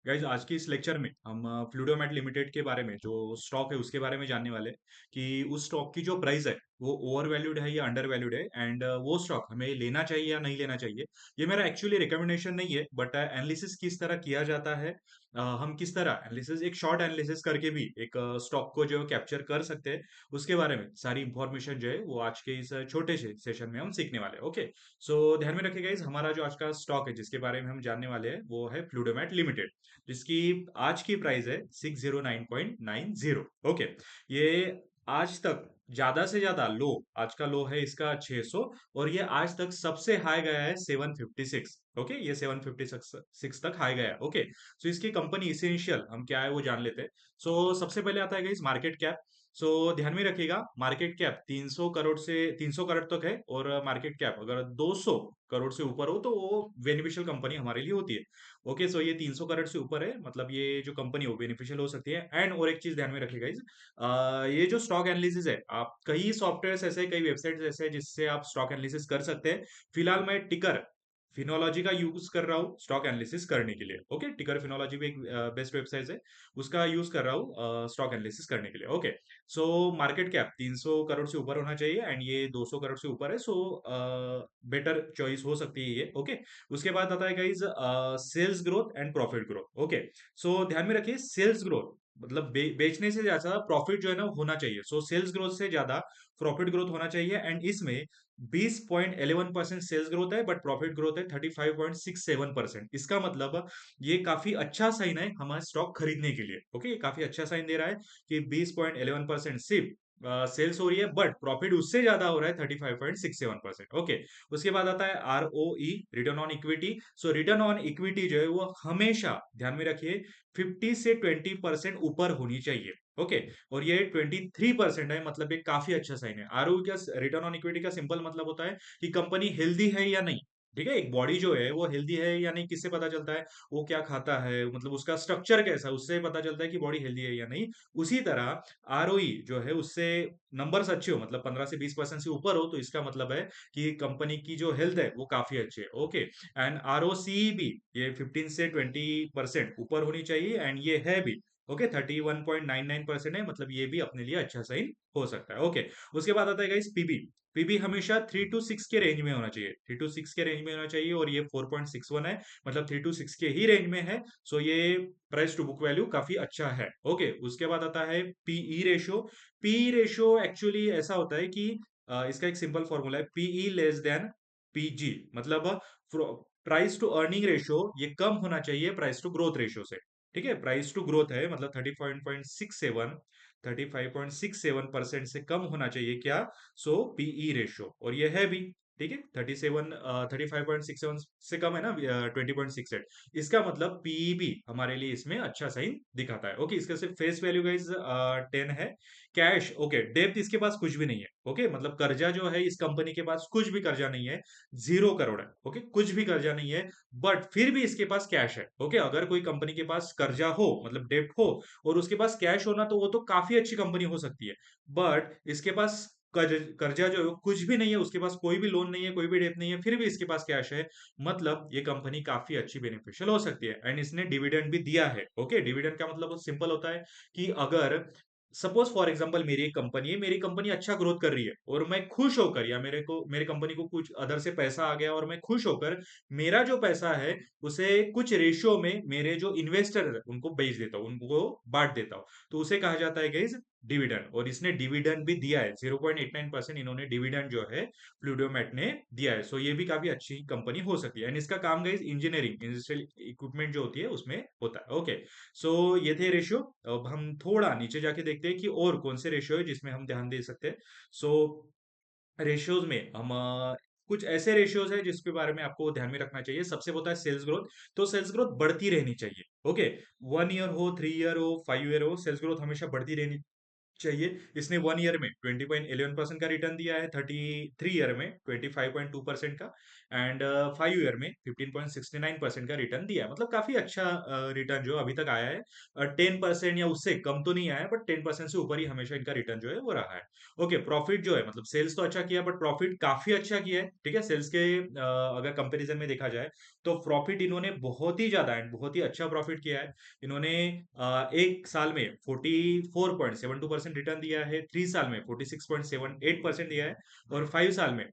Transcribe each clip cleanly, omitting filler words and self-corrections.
Guys आज की इस लेक्चर में हम फ्लूइडोमेट लिमिटेड के बारे में जो स्टॉक है उसके बारे में जानने वाले हैं कि उस स्टॉक की जो प्राइस है वो ओवर वैल्यूड है या अंडर वैल्यूड है एंड वो स्टॉक हमें लेना चाहिए या नहीं लेना चाहिए। ये मेरा एक्चुअली रिकमेंडेशन नहीं है बट एनालिसिस किस तरह किया जाता है। हम किस तरह एनालिसिस एक शॉर्ट एनालिसिस करके भी एक स्टॉक को जो कैप्चर कर सकते हैं उसके बारे में सारी इंफॉर्मेशन जो है वो आज के इस छोटे से सेशन में हम सीखने वाले हैं। ओके, सो ध्यान में रखिएगा इस हमारा जो आज का स्टॉक है जिसके बारे में हम जानने वाले हैं वो है फ्लूइडोमेट लिमिटेड, जिसकी आज की प्राइस है 609.90। ओके, ये आज तक ज्यादा से ज्यादा लो, आज का लो है इसका 600 और ये आज तक सबसे हाई गया है 756। ओके, ये 756 तक हाई गया है। ओके, सो इसकी कंपनी इसेंशियल हम क्या है वो जान लेते हैं। सो सबसे पहले आता है इस मार्केट कैप। सो ध्यान में रखिएगा मार्केट कैप 300 करोड़ से 300 करोड़ तक है और मार्केट कैप अगर 200 करोड़ से ऊपर हो तो वो बेनिफिशियल कंपनी हमारे लिए होती है। ओके, सो ये 300 करोड़ से ऊपर है मतलब ये जो कंपनी हो बेनिफिशियल हो सकती है। एंड और एक चीज ध्यान में रखिएगा इस ये जो स्टॉक एनालिसिस है, आप कई सॉफ्टवेयर ऐसे कई वेबसाइट्स ऐसे हैं जिससे आप स्टॉक एनालिसिस कर सकते हैं। फिलहाल मैं टिकर फिनोलॉजी का यूज कर रहा हूँ स्टॉक एनालिसिस करने के लिए। ओके, टिकर फिनोलॉजी भी एक बेस्ट वेबसाइट है, उसका यूज कर रहा हूँ स्टॉक एनालिसिस करने के लिए। Okay, so market cap 300 crore से ऊपर होना चाहिए एंड ये 200 करोड़ से ऊपर है, सो बेटर चॉइस हो सकती है ये। ओके, उसके बाद आता है guys sales growth and profit growth. Okay, so ध्यान में रखिए सेल्स ग्रोथ मतलब बेचने से ज्यादा प्रॉफिट जो है ना होना चाहिए। सो सेल्स ग्रोथ से ज्यादा प्रॉफिट ग्रोथ होना चाहिए एंड इसमें 20.11% सेल्स ग्रोथ है बट प्रॉफिट ग्रोथ है 35.67%। इसका मतलब ये काफी अच्छा साइन है हमारे स्टॉक खरीदने के लिए। ओके, ये काफी अच्छा साइन दे रहा है कि 20.11% सिर्फ सेल्स हो रही है बट प्रॉफिट उससे ज्यादा हो रहा है 35.67%। ओके, उसके बाद आता है R O E, return on equity. So return on equity जो है वो हमेशा ध्यान में रखिए 50 से 20% ऊपर होनी चाहिए। ओके, और ये 23% है मतलब ये काफी अच्छा साइन है। आरओई का रिटर्न ऑन इक्विटी का सिंपल मतलब होता है कि कंपनी हेल्दी है या नहीं। ठीक है, एक बॉडी जो है वो हेल्दी है या नहीं किससे पता चलता है? वो क्या खाता है, मतलब उसका स्ट्रक्चर कैसा है उससे पता चलता है कि बॉडी हेल्दी है या नहीं। उसी तरह आरओई जो है उससे नंबर्स अच्छे हो मतलब 15 से 20% से ऊपर हो तो इसका मतलब है कि कंपनी की जो हेल्थ है वो काफी अच्छी है। ओके, एंड आरओसी भी ये 15 से 20% ऊपर होनी चाहिए एंड ये है भी। ओके, 31.99% है मतलब ये भी अपने लिए अच्छा साइन हो सकता है। ओके, उसके बाद आता है गाइस पीबी। पीबी हमेशा 3 to 6 के रेंज में होना चाहिए, 3 to 6 के रेंज में होना चाहिए और ये 4.61 है मतलब 3 to 6 के ही रेंज में है। सो ये प्राइस टू बुक वैल्यू काफी अच्छा है। ओके, उसके बाद आता है PE ratio. PE ratio actually ऐसा होता है कि इसका एक सिंपल फॉर्मूला है पीई लेस देन पीजी, मतलब प्राइस टू अर्निंग रेशियो ये कम होना चाहिए प्राइस टू ग्रोथ रेशियो से। ठीक है, प्राइस टू ग्रोथ है मतलब 35.67 से कम होना चाहिए क्या? सो पीई रेशियो और ये है भी। ठीक है, 35.67 से कम है ना, 20.68। इसका मतलब पीई भी हमारे लिए इसमें अच्छा साइन दिखाता है। ओके, इसका सिर्फ फेस वैल्यू गाइस 10 है। कैश ओके, डेप्थ इसके पास कुछ भी नहीं है। ओके, मतलब कर्जा जो है इस कंपनी के पास कुछ भी कर्जा नहीं है, 0 करोड़ है। ओके, कुछ भी कर्जा नहीं है बट फिर भी इसके पास कैश है। ओके, अगर कोई कंपनी के पास कर्जा हो मतलब डेप्ट हो और उसके पास कैश होना तो वो तो काफी अच्छी कंपनी हो सकती है। बट इसके पास कर्जा जो है वो कुछ भी नहीं है, उसके पास कोई भी लोन नहीं है, कोई भी डेट नहीं है, फिर भी इसके पास कैश है, मतलब ये कंपनी काफी अच्छी बेनिफिशियल हो सकती है। एंड इसने डिविडेंड भी दिया है। ओके, डिविडेंड का मतलब सिंपल होता है कि अगर सपोज फॉर एग्जांपल मेरी एक कंपनी है, मेरी कंपनी अच्छा ग्रोथ कर रही है और मैं खुश होकर या मेरे कंपनी को कुछ अदर से पैसा आ गया और मैं खुश होकर मेरा जो पैसा है उसे कुछ रेशियो में मेरे जो इन्वेस्टर है उनको बेच देता हूँ, उनको बांट देता हूँ, तो उसे कहा जाता है गाइस डिविडेंड। और इसने डिविडेंड भी दिया है 0.89% इन्होंने डिविडेंड जो है फ्लूइडोमेट ने दिया है। सो ये भी काफी अच्छी कंपनी हो सकती है एंड इसका काम गाइस इंजीनियरिंग इंडस्ट्रियल इक्विपमेंट जो होती है उसमें होता है। ओके, सो ये थे रेशियो। अब हम थोड़ा नीचे जाके देखते हैं कि और कौन से रेशियो है जिसमें हम ध्यान दे सकते हैं। सो रेशियोज में हम कुछ ऐसे रेशियोज है जिसके बारे में आपको ध्यान में रखना चाहिए। सबसे होता है सेल्स ग्रोथ। तो सेल्स ग्रोथ बढ़ती रहनी चाहिए। ओके, 1 ईयर हो, 3 ईयर हो, 5 ईयर हो, सेल्स ग्रोथ हमेशा बढ़ती रहनी चाहिए। इसने 1 ईयर में 20.11% का रिटर्न दिया है, 33 ईयर में 25.2% का, एंड 5 ईयर में 15.69% का रिटर्न दिया है। मतलब काफी अच्छा रिटर्न जो अभी तक आया है। 10% या उससे कम तो नहीं आया, बट 10% से ऊपर ही हमेशा इनका रिटर्न जो है वो रहा है। ओके, प्रॉफिट जो है, मतलब सेल्स तो अच्छा किया, बट प्रॉफिट काफी अच्छा किया है, ठीक है। सेल्स के अगर कंपैरिजन में देखा जाए तो प्रॉफिट इन्होंने बहुत ही ज्यादा एंड बहुत ही अच्छा प्रॉफिट किया है। इन्होंने एक साल में 44.72% रिटर्न दिया है, 3 साल में 46.78% दिया है, और 5 साल में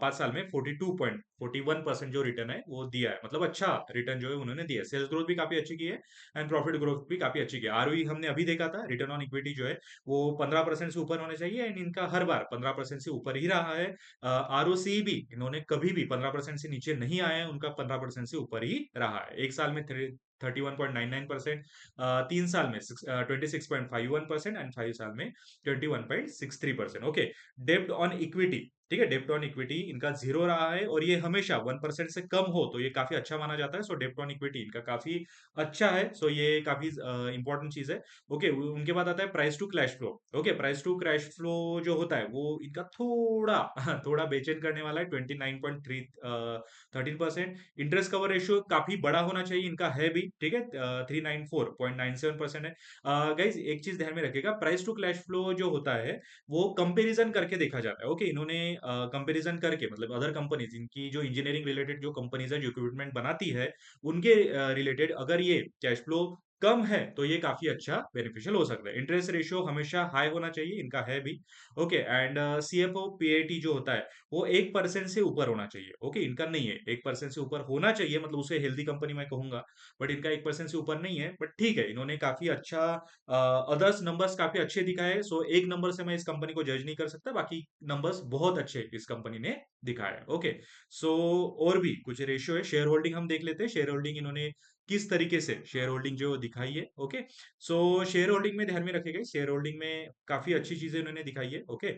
5 साल में 42.41% जो रिटर्न है वो दिया है। मतलब अच्छा रिटर्न जो है उन्होंने दिया है। सेल्स ग्रोथ भी काफी अच्छी की है, एंड प्रॉफिट ग्रोथ भी काफी अच्छी की है। आरओई हमने अभी देखा था, रिटर्न ऑन इक्विटी जो है वो 15% से ऊपर होने चाहिए, एंड इनका हर बार 15% से ऊपर ही रहा है। आरओसी भी इन्होंने कभी भी 15% से नीचे नहीं आया है, उनका 15% से ऊपर ही रहा है। एक साल में 31.99%, 3 साल में 26.51%, एंड 5 साल में 21.63%। ओके, डेब्ट ऑन इक्विटी, ठीक है, डेब्ट ऑन इक्विटी इनका जीरो रहा है, और ये हमेशा 1% से कम हो तो ये काफी अच्छा माना जाता है। सो डेब्ट ऑन इक्विटी इनका काफी अच्छा है, सो ये काफी इंपॉर्टेंट चीज है। ओके, उनके बाद आता है price to cash flow. Okay, price to cash flow जो होता है वो इनका थोड़ा थोड़ा बेचैन करने वाला है, 13% इंटरेस्ट कवर रेशियो काफी बड़ा होना चाहिए, इनका है भी, ठीक है, 394.97% है। गाइज एक चीज ध्यान में रखिएगा, प्राइस टू कैश फ्लो जो होता है वो कंपैरिजन करके देखा जाता है। ओके, इन्होंने कंपैरिजन करके, मतलब अदर कंपनीज, इनकी जो इंजीनियरिंग रिलेटेड जो कंपनीज है, जो इक्विपमेंट बनाती है, उनके रिलेटेड अगर ये कैश फ्लो कम है तो ये काफी अच्छा बेनिफिशियल हो सकता है। इंटरेस्ट रेशियो हमेशा हाई होना चाहिए, इनका है भी। ओके, एंड सीएफओ पीएटी जो होता है वो 1% से ऊपर होना चाहिए। ओके, इनका नहीं है, 1% से ऊपर होना चाहिए, मतलब उसे हेल्दी कंपनी मैं कहूंगा, बट इनका 1% से ऊपर नहीं है। बट ठीक है, इन्होंने काफी अच्छा अदर्स नंबर्स काफी अच्छे दिखाए, सो एक नंबर से मैं इस कंपनी को जज नहीं कर सकता, बाकी नंबर्स बहुत अच्छे इस कंपनी ने दिखाया। ओके, सो और भी कुछ रेशियो है। शेयर होल्डिंग हम देख लेते हैं, शेयर होल्डिंग इन्होंने किस तरीके से शेयर होल्डिंग जो दिखाई है। ओके, सो शेयर होल्डिंग में ध्यान में रखेगा, शेयर होल्डिंग में काफी अच्छी चीजें इन्होंने दिखाई है। ओके,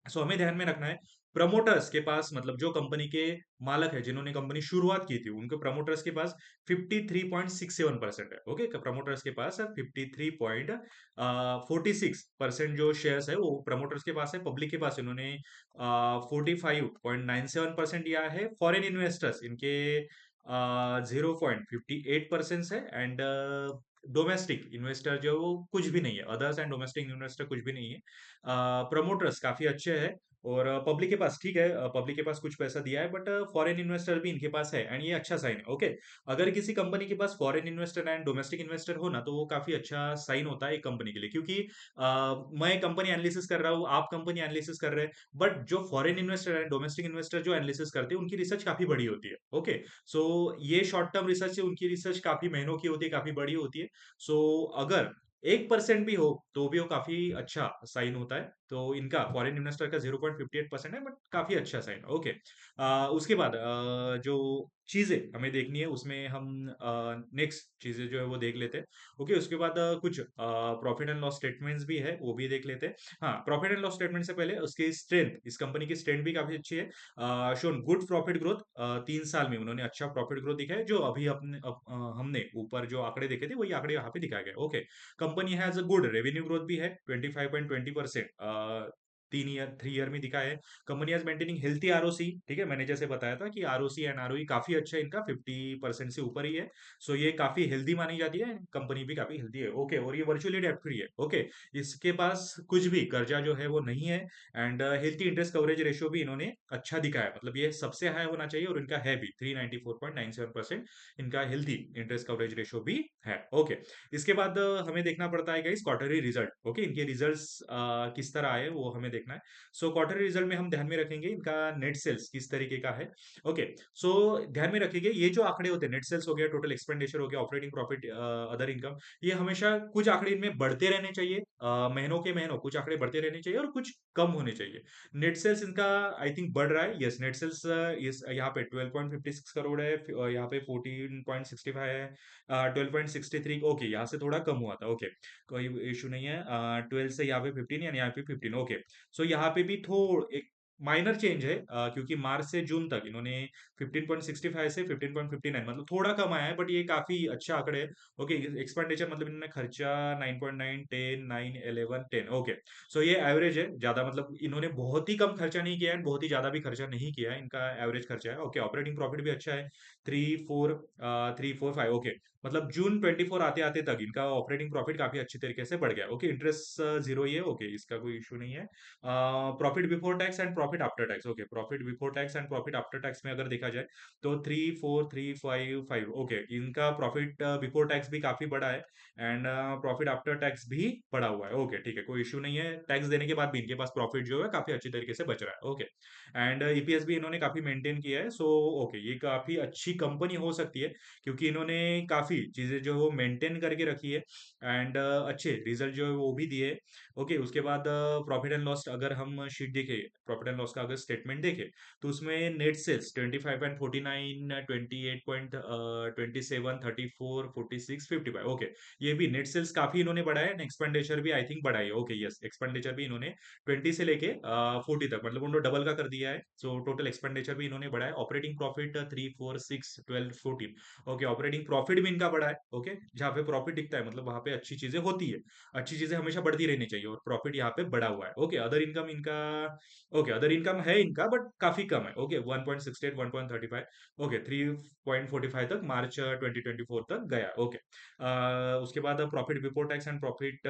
सो हमें ध्यान में रखना है, प्रमोटर्स के पास, मतलब जो कंपनी के मालक है, जिन्होंने कंपनी शुरुआत की थी, उनके प्रमोटर्स के पास 53.67% है। ओके, प्रमोटर्स के पास 53.46% जो शेयर्स है वो प्रमोटर्स के पास है। पब्लिक के पास इन्होंने 45.97% दिया है। फॉरेन इन्वेस्टर्स इनके 0.58% है, एंड डोमेस्टिक इन्वेस्टर जो वो कुछ भी नहीं है, अदर्स एंड डोमेस्टिक इन्वेस्टर कुछ भी नहीं है। प्रमोटर्स काफी अच्छे हैं, और पब्लिक के पास ठीक है, पब्लिक के पास कुछ पैसा दिया है, बट फॉरेन इन्वेस्टर भी इनके पास है, एंड ये अच्छा साइन है। ओके, अगर किसी कंपनी के पास foreign investor and domestic investor हो ना, तो वो काफी अच्छा साइन होता है एक कंपनी के लिए, क्योंकि मैं कंपनी एनालिसिस कर रहा हूँ, आप कंपनी एनालिसिस कर रहे हैं, बट जो foreign investor and domestic investor जो एनालिसिस करते हैं उनकी रिसर्च काफी बड़ी होती है। ओके, सो ये शॉर्ट टर्म रिसर्च है, उनकी रिसर्च काफी महीनों की होती है, काफी बड़ी होती है। सो अगर 1% भी हो तो भी वो काफी अच्छा साइन होता है। तो इनका फॉरेन इन्वेस्टर का 0.58% है, बट काफी अच्छा साइन। ओके, उसके बाद जो चीजें हमें देखनी है उसमें हम नेक्स्ट चीजें जो है वो देख लेते हैं। ओके, उसके बाद कुछ प्रॉफिट एंड लॉस स्टेटमेंट्स भी है, वो भी देख लेते हैं। हाँ, प्रॉफिट एंड लॉस स्टेटमेंट से पहले उसकी स्ट्रेंथ, इस कंपनी की स्ट्रेंथ भी काफी अच्छी है। शोन गुड प्रॉफिट ग्रोथ, 3 साल में उन्होंने अच्छा प्रॉफिट ग्रोथ दिखा है, जो अभी हमने ऊपर जो आंकड़े देखे थे वही आंकड़े यहाँ पे दिखाए गए। Okay, company has a good revenue growth भी है, 25.20%, 3 ईयर में दिखा है। Company has maintaining healthy ROC, ठीक है, मैंने जैसे बताया था कि आरओसी एंड आरओई काफी अच्छा है इनका, 50% से ऊपर ही है। सो ये काफी हेल्दी मानी जाती है, कंपनी भी काफी हेल्दी है। ओके, और ये वर्चुअली डेट फ्री है। ओके, इसके पास कुछ भी कर्जा जो है वो नहीं है, and healthy interest coverage ratio भी इन्होंने अच्छा दिखाया, मतलब ये सबसे हाई होना चाहिए, और इनका है भी 394.97%, इनका हेल्थी इंटरेस्ट कवरेज रेशियो भी है। ओके, इसके बाद हमें देखना पड़ता है इस क्वार्टरली रिजल्ट। ओके, इनके रिजल्ट्स किस तरह आए वो हमें देखना है। सो क्वार्टरली रिजल्ट में हम ध्यान में रखेंगे इनका नेट सेल्स किस तरीके का है। ओके, सो ध्यान में रखिएगा, ये जो आंकड़े होते हैं, नेट सेल्स हो गया, टोटल एक्सपेंडिचर हो गया, ऑपरेटिंग प्रॉफिट, अदर इनकम, ये हमेशा कुछ आंकड़े इनमें बढ़ते रहने चाहिए, महीनों के महीनों कुछ आंकड़े बढ़ते रहने चाहिए और कुछ कम होने चाहिए। नेट सेल्स इनका आई थिंक बढ़ रहा है, यस, नेट सेल्स इस यहाँ पे 12.56 करोड़ है, यहाँ पे 14.65 है, 12.63, ओके, यहाँ से थोड़ा कम हुआ था। ओके, कोई इशू नहीं है, 12 से यहाँ पे 15 या यहाँ पे 15। ओके, सो यहाँ पे भी थोड़ा माइनर चेंज है, क्योंकि मार्च से जून तक इन्होंने 15.65 से 15.59 मतलब थोड़ा कम आया है, बट ये काफी अच्छा आंकड़े है। ओके, एक्सपेंडिचर मतलब इन्होंने खर्चा 9.9, 10, 9, 11, 10। ओके, सो ये एवरेज है, ज्यादा मतलब इन्होंने बहुत ही कम खर्चा नहीं किया है, बहुत ही ज्यादा भी खर्चा नहीं किया है, इनका एवरेज खर्चा है। ओके, ऑपरेटिंग प्रॉफिट भी अच्छा है, 3, 4, 5। मतलब जून 24 आते आते तक इनका ऑपरेटिंग प्रॉफिट काफी अच्छी तरीके से बढ़ गया। ओके, इंटरेस्ट जीरो ही है। ओके, इसका कोई इशू नहीं है। Profit before tax and profit after tax. Okay, profit before tax and profit after tax में अगर देखा जाए तो 3, 4, 3, 5, 5। ओके, इनका प्रॉफिट बिफोर टैक्स भी काफी बड़ा है, एंड प्रॉफिट आफ्टर टैक्स भी बढ़ा हुआ है। ओके, ठीक है, कोई इशू नहीं है, टैक्स देने के बाद भी इनके पास प्रॉफिट जो है काफी अच्छी तरीके से बच रहा है। ओके, एंड ईपीएस भी इन्होंने काफी मेंटेन किया है। सो ओके, ये काफी अच्छी कंपनी हो सकती है, क्योंकि इन्होंने काफी चीजें जो है वो मेंटेन करके रखी है, एंड अच्छे रिजल्ट जो है वो भी दिए। ओके, उसके बाद प्रॉफिट एंड लॉस अगर हम शीट देखें, प्रॉफिट एंड लॉस का अगर स्टेटमेंट देखें, तो उसमें नेट सेल्स 25.49, 28.27, 34, 46, 55। ओके, ये भी नेट सेल्स काफी इन्होंने बढ़ाया है, एक्सपेंडिचर भी आई थिंक बढ़ाई है। ओके, यस, एक्सपेंडिचर भी इन्होंने 20 से लेके 40 तक मतलब उन्होंने डबल का कर दिया है। सो टोटल एक्सपेंडिचर भी इन्होंने बढ़ाया। Operating profit 3, 4, 6, 12, 14। Okay, operating profit भी इनका बढ़ा है। ओके, जहाँ पे प्रॉफिट दिखता है मतलब वहां पे अच्छी चीजें होती है, अच्छी चीजें हमेशा बढ़ती रहनी चाहिए, और प्रॉफिट यहाँ पे बढ़ा हुआ है। ओके, अदर इनकम इनका, ओके, अदर इनकम है इनका बट काफी कम है। ओके, 1.68, 1.35। ओके, 3.45 तक मार्च 2024 तक गया। ओके, उसके बाद profit before tax and profit,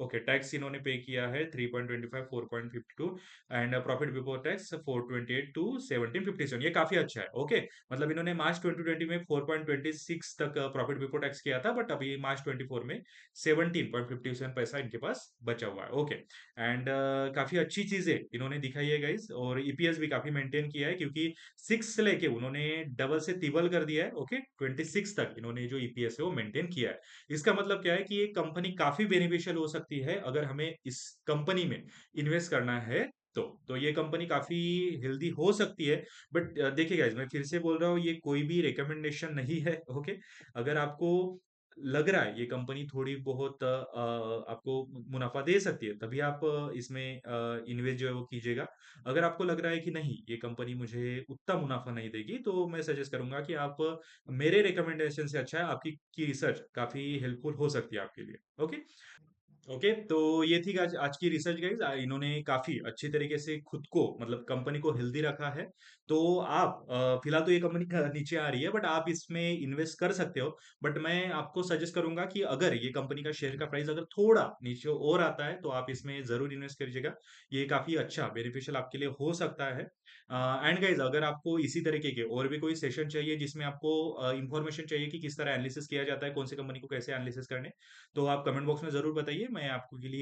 okay, tax इन्होंने पे किया है 3.25, 4.52, and profit before tax 428 to 1757। ये काफी अच्छा है। ओके, मतलब इन्होंने मार्च 2020 में 4.26 तक प्रॉफिट बिफोर टैक्स किया था, बट अभी मार्च 24 में 17.57 पैसा इनके पास बचा हुआ है। ओके, एंड काफी अच्छी चीजें इन्होंने दिखाई है गाइस, और ईपीएस भी काफी मेंटेन किया है, क्योंकि 6 से लेके उन्होंने डबल से तिबल कर दिया है। ओके, 26 तक इन्होंने जो ईपीएस है वो मेंटेन किया है। इसका मतलब क्या है कि ये कंपनी काफी बेनिफिशियल हो सकती है अगर हमें इस कंपनी में इन्वेस्ट करना है, तो ये कंपनी काफी हेल्दी हो सकती है। बट देखिए गाइस, मैं फिर से बोल रहा हूँ, ये कोई भी रिकमेंडेशन नहीं है। ओके, अगर आपको लग रहा है ये कंपनी थोड़ी बहुत आपको मुनाफा दे सकती है, तभी आप इसमें इन्वेस्ट जो है वो कीजिएगा। अगर आपको लग रहा है कि नहीं, ये कंपनी मुझे उतना मुनाफा नहीं देगी, तो मैं सजेस्ट करूंगा कि आप मेरे रिकमेंडेशन से अच्छा है आपकी की रिसर्च काफी हेल्पफुल हो सकती है आपके लिए। ओके, ओके, तो ये थी आज आज की रिसर्च गाइज। इन्होंने काफी अच्छी तरीके से खुद को मतलब कंपनी को हेल्दी रखा है। तो आप फिलहाल तो ये कंपनी नीचे आ रही है, बट आप इसमें इन्वेस्ट कर सकते हो। बट मैं आपको सजेस्ट करूंगा कि अगर ये कंपनी का शेयर का प्राइस अगर थोड़ा नीचे और आता है, तो आप इसमें जरूर इन्वेस्ट करिएगा। ये काफी अच्छा बेनिफिशियल आपके लिए हो सकता है। एंड गाइज, अगर आपको इसी तरीके के और भी कोई सेशन चाहिए जिसमें आपको इंफॉर्मेशन चाहिए कि किस तरह एनालिसिस किया जाता है, कौन सी कंपनी को कैसे एनालिसिस करने, तो आप कमेंट बॉक्स में जरूर बताइए, मैं आपको के लिए